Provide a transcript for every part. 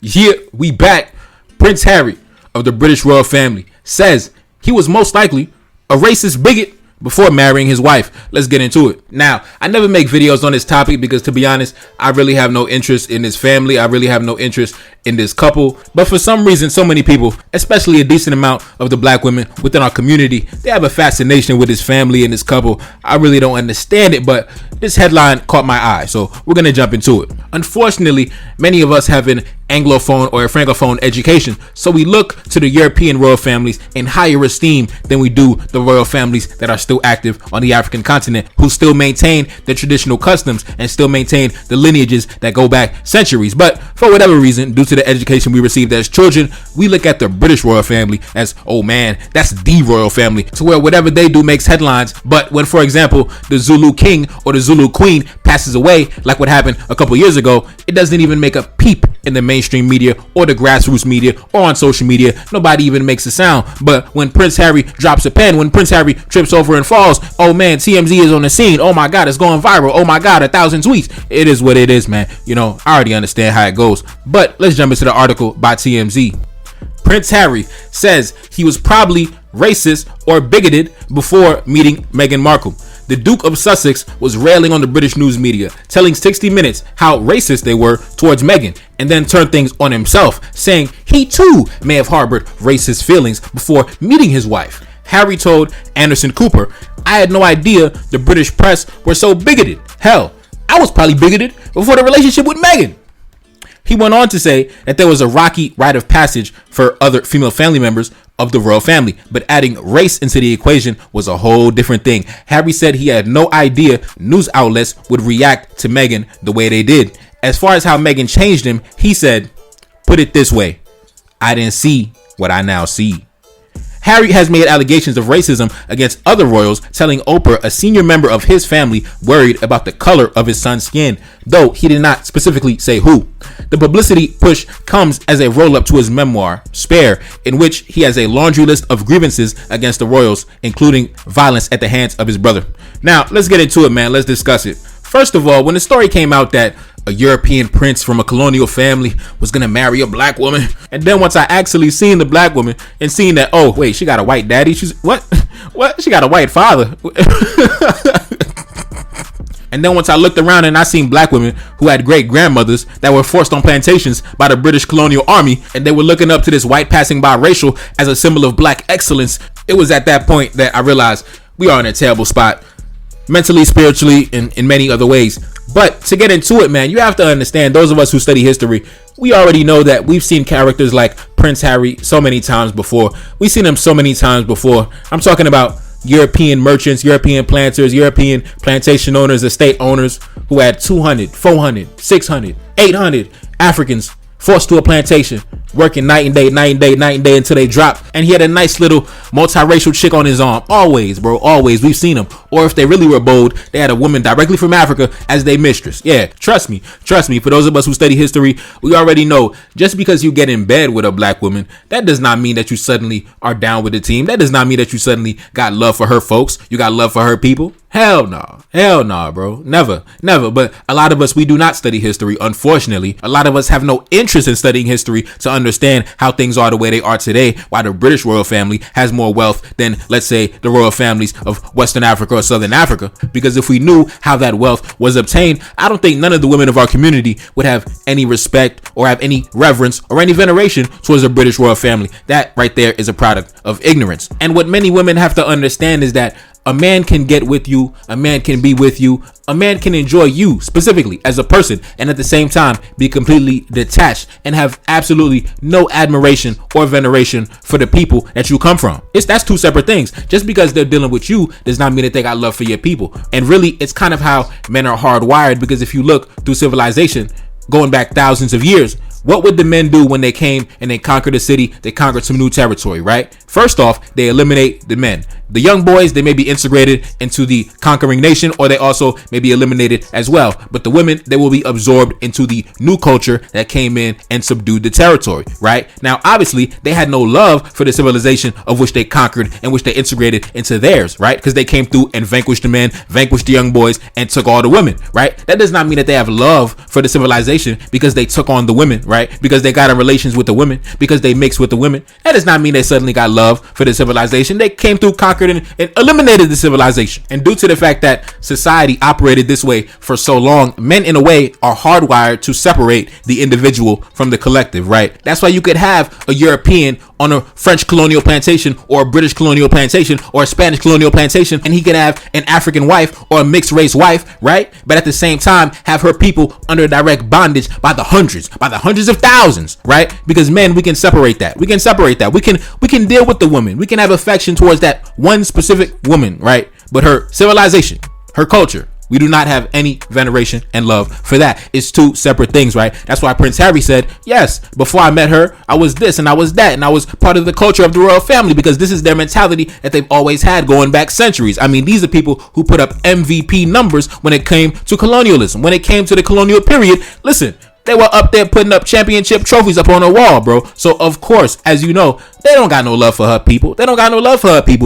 Yeah, we back. Prince Harry of the British royal family says he was most likely a racist bigot before marrying his wife. Let's get into it. Now, I never make videos on this topic because, to be honest, I really have no interest in this family. I really have no interest in this couple. But for some reason, so many people, especially a decent amount of the black women within our community, they have a fascination with this family and this couple. I really don't understand it, but this headline caught my eye, so we're going to jump into it. Unfortunately, many of us have an Anglophone or a Francophone education, so we look to the European royal families in higher esteem than we do the royal families that are still active on the African continent, who still maintain the traditional customs and still maintain the lineages that go back centuries. But for whatever reason, due to the education we received as children, we look at the British royal family as, oh man, that's the royal family, to where whatever they do makes headlines. But when, for example, the Zulu king or the Zulu queen passes away, like what happened a couple years ago, it doesn't even make a peep in the mainstream media or the grassroots media or on social media. Nobody even makes a sound. But when Prince Harry drops a pen, when Prince Harry trips over and falls, oh man, TMZ is on the scene. Oh my God, it's going viral. Oh my God, 1,000 tweets. It is what it is, man. You know, I already understand how it goes. But let's jump into the article by TMZ. Prince Harry says he was probably racist or bigoted before meeting Meghan Markle. The Duke of Sussex was railing on the British news media, telling 60 Minutes how racist they were towards Meghan, and then turned things on himself, saying he too may have harbored racist feelings before meeting his wife. Harry told Anderson Cooper, "I had no idea the British press were so bigoted. Hell, I was probably bigoted before the relationship with Meghan." He went on to say that there was a rocky rite of passage for other female family members of the royal family, but adding race into the equation was a whole different thing. Harry said he had no idea news outlets would react to Meghan the way they did. As far as how Meghan changed him, he said, "Put it this way, I didn't see what I now see." Harry has made allegations of racism against other royals, telling Oprah a senior member of his family worried about the color of his son's skin, though he did not specifically say who. The publicity push comes as a roll-up to his memoir, Spare, in which he has a laundry list of grievances against the royals, including violence at the hands of his brother. Now, let's get into it, man. Let's discuss it. First of all, when the story came out that a European prince from a colonial family was gonna marry a black woman, and then once I actually seen the black woman and seen that, oh wait, she got a white daddy, she's what she got a white father. And then once I looked around and I seen black women who had great grandmothers that were forced on plantations by the British colonial army, and they were looking up to this white passing by racial as a symbol of black excellence, it was at that point that I realized we are in a terrible spot, mentally, spiritually, and in many other ways. But to get into it, man, you have to understand, those of us who study history, we already know that we've seen characters like Prince Harry so many times before. We've seen him so many times before. I'm talking about European merchants, European planters, European plantation owners, estate owners who had 200, 400, 600, 800 Africans forced to a plantation, working night and day until they drop. And he had a nice little multiracial chick on his arm. Always, bro, always. We've seen them. Or if they really were bold, they had a woman directly from Africa as their mistress. Yeah, trust me. For those of us who study history, we already know just because you get in bed with a black woman, that does not mean that you suddenly are down with the team. That does not mean that you suddenly got love for her folks. You got love for her people. Hell no, bro. Never. But a lot of us, we do not study history. Unfortunately, a lot of us have no interest in studying history to understand how things are the way they are today, why the British royal family has more wealth than, let's say, the royal families of Western Africa or Southern Africa. Because if we knew how that wealth was obtained, I don't think none of the women of our community would have any respect or have any reverence or any veneration towards the British royal family. That right there is a product of ignorance. And what many women have to understand is that a man can get with you, a man can be with you, a man can enjoy you specifically as a person, and at the same time be completely detached and have absolutely no admiration or veneration for the people that you come from. That's two separate things. Just because they're dealing with you does not mean that they got love for your people. And really, it's kind of how men are hardwired, because if you look through civilization, going back thousands of years, what would the men do when they came and they conquered a city? They conquered some new territory, right? First off, they eliminate the men. The young boys, they may be integrated into the conquering nation, or they also may be eliminated as well. But the women, they will be absorbed into the new culture that came in and subdued the territory, right? Now, obviously, they had no love for the civilization of which they conquered and which they integrated into theirs, right? Because they came through and vanquished the men, vanquished the young boys, and took all the women, right? That does not mean that they have love for the civilization because they took on the women, right? right? Because they got in relations with the women, because they mixed with the women. That does not mean they suddenly got love for the civilization. They came through, conquered, and eliminated the civilization. And due to the fact that society operated this way for so long, men in a way are hardwired to separate the individual from the collective, right? That's why you could have a European on a French colonial plantation or a British colonial plantation or a Spanish colonial plantation, and he could have an African wife or a mixed race wife, right? But at the same time have her people under direct bondage by the hundreds of thousands, right? Because men, we can separate that. We can deal with the woman. We can have affection towards that one specific woman, right? But her civilization, her culture, we do not have any veneration and love for that. It's two separate things, right? That's why Prince Harry said, yes, before I met her, I was this and I was that, and I was part of the culture of the royal family, because this is their mentality that they've always had going back centuries. I mean, these are people who put up MVP numbers when it came to colonialism. When it came to the colonial period, listen, they were up there putting up championship trophies up on a wall, bro. So, of course, as you know, they don't got no love for her people.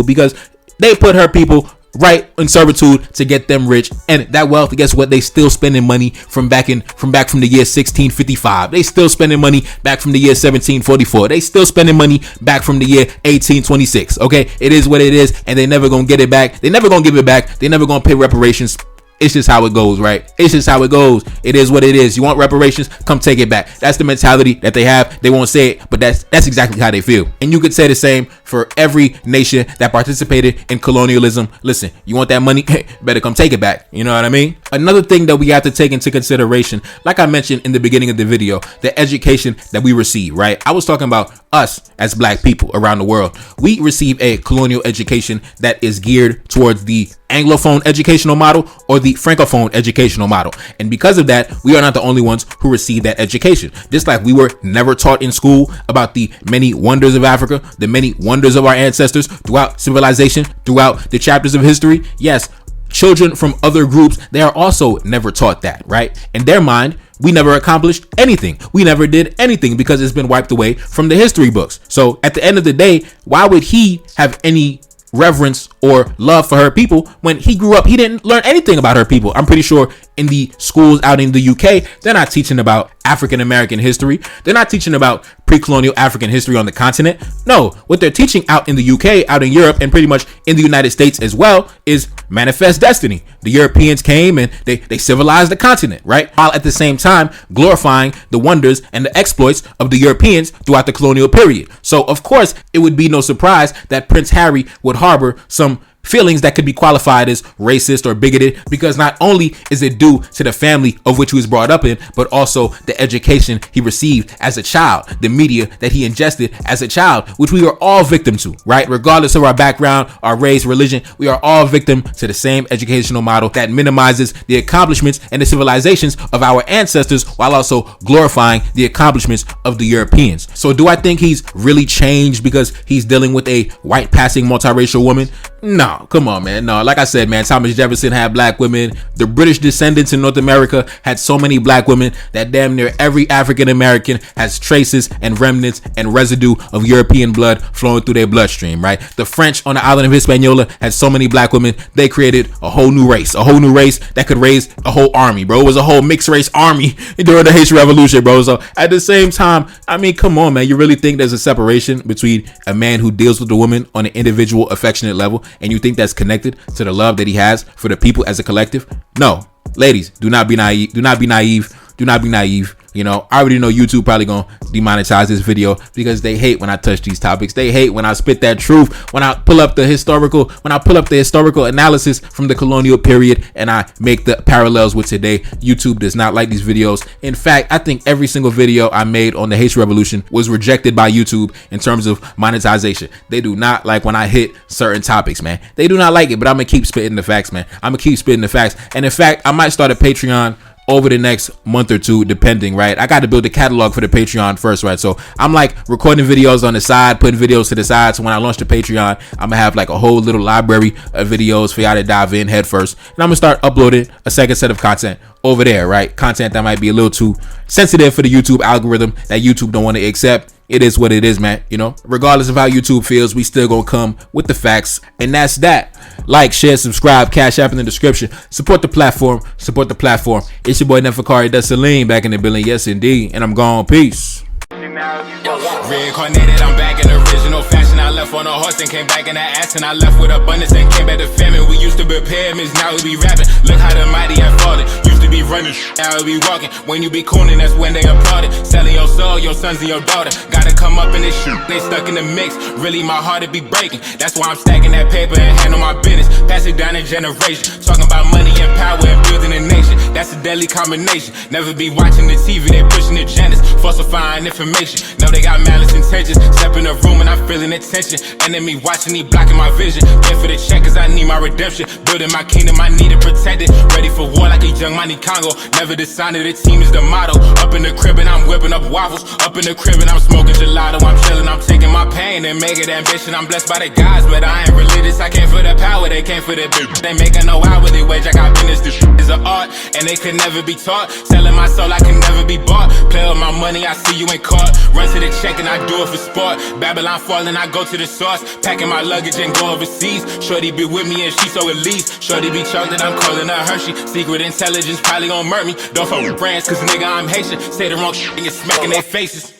Because they put her people right in servitude to get them rich, and that wealth, guess what, they still spending money from back from the year 1655. They still spending money back from the year 1744. They still spending money back from the year 1826. Okay, it is what it is, and they never gonna get it back. They never gonna give it back. They never gonna pay reparations. It's just how it goes, right? It's just how it goes. It is what it is. You want reparations? Come take it back. That's the mentality that they have. They won't say it, but that's exactly how they feel. And you could say the same for every nation that participated in colonialism. Listen, you want that money? Better come take it back. You know what I mean? Another thing that we have to take into consideration, like I mentioned in the beginning of the video, the education that we receive, right? I was talking about us as black people around the world. We receive a colonial education that is geared towards the Anglophone educational model or the Francophone educational model. And because of that, we are not the only ones who receive that education. Just like we were never taught in school about the many wonders of Africa, the many wonders of our ancestors throughout civilization, throughout the chapters of history. Yes, children from other groups, they are also never taught that, right? In their mind, we never accomplished anything. We never did anything because it's been wiped away from the history books. So at the end of the day, why would he have any reverence or love for her people when he grew up? He didn't learn anything about her people. I'm pretty sure in the schools out in the UK, they're not teaching about African American history. They're not teaching about pre-colonial African history on the continent. No, what they're teaching out in the UK, out in Europe, and pretty much in the United States as well is manifest destiny. The Europeans came and they civilized the continent, right? While at the same time glorifying the wonders and the exploits of the Europeans throughout the colonial period. So of course, it would be no surprise that Prince Harry would harbor some feelings that could be qualified as racist or bigoted, because not only is it due to the family of which he was brought up in, but also the education he received as a child, the media that he ingested as a child, which we are all victim to, right? Regardless of our background, our race, religion, we are all victim to the same educational model that minimizes the accomplishments and the civilizations of our ancestors while also glorifying the accomplishments of the Europeans. So do I think he's really changed because he's dealing with a white passing multiracial woman? No, come on, man. No, like I said, man, Thomas Jefferson had black women. The British descendants in North America had so many black women that damn near every African American has traces and remnants and residue of European blood flowing through their bloodstream, right? The French on the island of Hispaniola had so many black women, they created a whole new race that could raise a whole army, bro. It was a whole mixed race army during the Haitian Revolution, bro. So at the same time, I mean, come on, man. You really think there's a separation between a man who deals with a woman on an individual affectionate level, and you think that's connected to the love that he has for the people as a collective? No, ladies, do not be naive. Do not be naive. You know, I already know YouTube probably gonna demonetize this video because they hate when I touch these topics. They hate when I spit that truth, when I pull up the historical analysis from the colonial period and I make the parallels with today. YouTube does not like these videos. In fact, I think every single video I made on the Haitian Revolution was rejected by YouTube in terms of monetization. They do not like when I hit certain topics, man. They do not like it, but I'm gonna keep spitting the facts, man. I'm gonna keep spitting the facts. And in fact, I might start a Patreon over the next month or two, depending, right? I got to build a catalog for the Patreon first, right? So I'm like recording videos on the side, putting videos to the side. So when I launch the Patreon, I'm gonna have like a whole little library of videos for y'all to dive in head first. And I'm gonna start uploading a second set of content over there, right? Content that might be a little too sensitive for the YouTube algorithm that YouTube don't want to accept. it is what it is, man. You know, regardless of how YouTube feels, we still gonna come with the facts, and that's that. Like, share, subscribe, Cash App in the description. Support the platform. Support the platform. It's your boy Neferkari Desaline back in the building. Yes, indeed. And I'm gone. Peace. Reincarnated, I'm back in original fashion. I left on a horse and came back in the ass, and I left with abundance and came back to famine. We used to be pyramids, now we be rapping. Look how the mighty have fallen. Used to be running, now we be walking. When you be cooning, that's when they applauded. Selling your soul, your sons and your daughter. Gotta come up in this shit, they stuck in the mix. Really, my heart it be breaking. That's why I'm stacking that paper and handle my business. Pass it down in generation. Talking about money and power and building a nation. That's a deadly combination. Never be watching the TV, they pushing agendas, falsifying information. No, they got malice intentions. Step in the room and I'm feeling the tension. Enemy watching, he blocking my vision. Pay for the check cause I need my redemption. Building my kingdom, I need it protected. Ready for war like a young Money Congo. Never decided the team is the motto. Up in the crib and I'm whipping up waffles. Up in the crib and I'm smoking gelato. I'm chilling, I'm taking my pain and make it ambition. I'm blessed by the gods, but I ain't religious. I came for the power, they came for the bitch. They making no hourly wage, I got business. This shit is an art and they could never be taught. Selling my soul, I can never be bought. Play with my money, I see you ain't caught. Run to the check and I do it for sport. Babylon falling, I go to the source. Packing my luggage and go overseas. Shorty be with me and she so elite. Shorty be chocolate, I'm calling her Hershey. Secret intelligence probably gon' murk me. Don't fuck with brands cause nigga I'm Haitian. Say the wrong shit and you're smacking their faces.